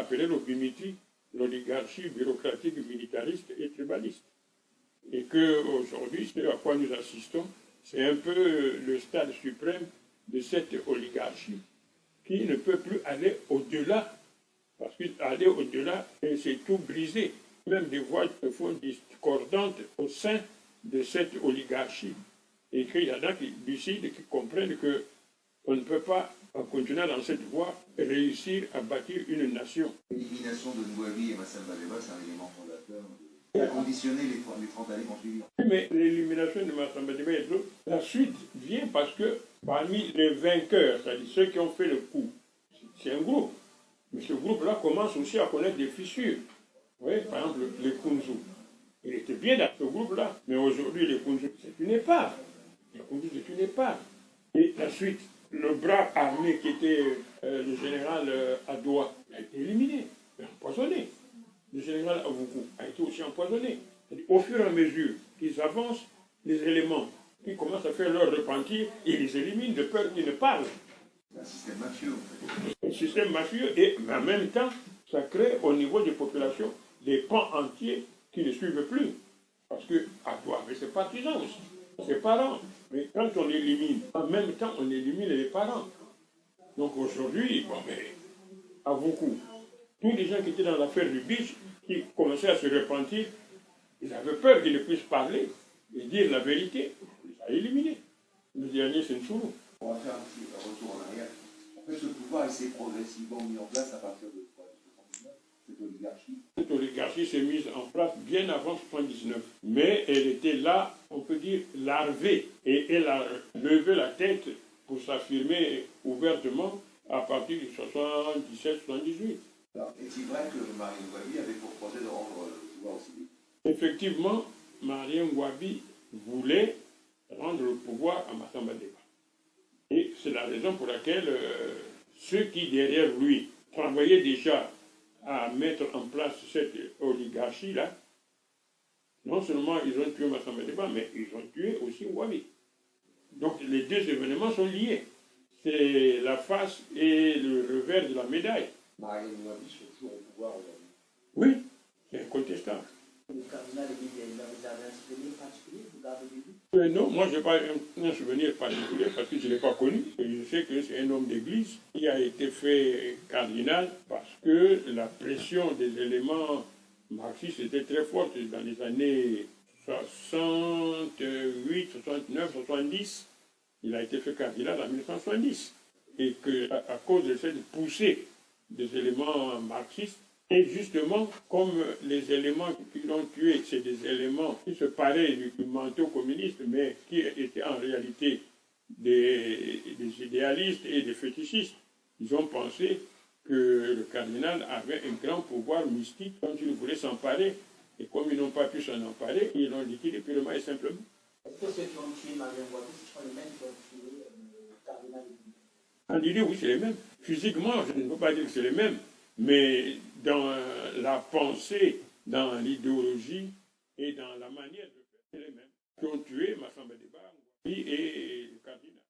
appelée l'oligarchie bureaucratique, militariste et tribaliste. Et qu'aujourd'hui, ce à quoi nous assistons, c'est un peu le stade suprême de cette oligarchie qui ne peut plus aller au-delà. Parce qu'aller au-delà, c'est tout briser. Même des voix se font discordantes au sein de cette oligarchie. Et qu'il y en a qui décident, qui comprennent qu'on ne peut pas, en continuant dans cette voie, réussir à bâtir une nation. L'élimination de Ngouabi et Massamba Deba, c'est un élément fondateur qui a conditionné les 30 années qu'on suivi. Mais l'élimination de Massamba Deba et d'autres, la suite vient parce que parmi les vainqueurs, c'est-à-dire ceux qui ont fait le coup, c'est un groupe. Mais ce groupe-là commence aussi à connaître des fissures. Vous voyez, par exemple, les Kunzu. Il était bien dans ce groupe-là, mais aujourd'hui, les Kunzu, c'est une épave. Les Kunzu, c'est une épave. Et la suite, le bras armé qui était le général Adoua a été éliminé, empoisonné. Le général Avoukou a été aussi empoisonné. Au fur et à mesure qu'ils avancent, les éléments qui commencent à faire leur repentir, ils les éliminent de peur qu'ils ne parlent. C'est un système mafieux, en fait. Un système mafieux, et en même temps, ça crée au niveau des populations des pans entiers qui ne suivent plus. Parce que Adoua avait ses partisans aussi, ses parents. Mais quand on élimine, en même temps, on élimine les parents. Donc aujourd'hui, bon, mais à beaucoup, tous les gens qui étaient dans l'affaire du biche, qui commençaient à se repentir, ils avaient peur qu'ils ne puissent parler et dire la vérité. On les a éliminés. Le dernier, c'est Nsourou. On va faire un petit retour en arrière. En fait, ce pouvoir s'est progressivement mis en place à partir de 1979, cette oligarchie. Cette oligarchie s'est mise en place bien avant 1979. Mais elle était là, on peut dire, larvée. Et elle a levé la tête pour s'affirmer ouvertement à partir de 77-78. Est-il vrai que Marine Ngouabi avait pour projet de rendre le pouvoir au civil? Effectivement, Marien Ngouabi voulait rendre le pouvoir à Massamba Deba. Et c'est la raison pour laquelle ceux qui, derrière lui, travaillaient déjà à mettre en place cette oligarchie-là, non seulement ils ont tué Massamba Deba, mais ils ont tué aussi Ngouabi. Donc les deux événements sont liés. C'est la face et le revers de la médaille. Marine Ngouabi est toujours au pouvoir aujourd'hui. Oui, c'est incontestable. Le cardinal vous avez un souvenir particulier, vous gardez des buts? Non, moi je n'ai pas un souvenir particulier parce que je ne l'ai pas connu. Et je sais que c'est un homme d'église qui a été fait cardinal parce que la pression des éléments marxistes était très forte dans les années 68, 69, 70. Il a été fait cardinal en 1970. Et qu'à cause de cette poussée des éléments marxistes, et justement, comme les éléments qui l'ont tué, c'est des éléments qui se paraient du manteau communiste, mais qui étaient en réalité des idéalistes et des fétichistes, ils ont pensé que le cardinal avait un grand pouvoir mystique dont il voulait s'emparer. Et comme ils n'ont pas pu s'en emparer, ils l'ont liquidé purement et simplement. Est-ce que ceux qui ont tué Marien Ngouabi, ce sont les mêmes qui ont tué le cardinal? En idée, oui, c'est les mêmes. Physiquement, je ne peux pas dire que c'est les mêmes. Mais dans la pensée, dans l'idéologie et dans la manière de faire, c'est les mêmes qui ont tué Massamba Deba et le cardinal.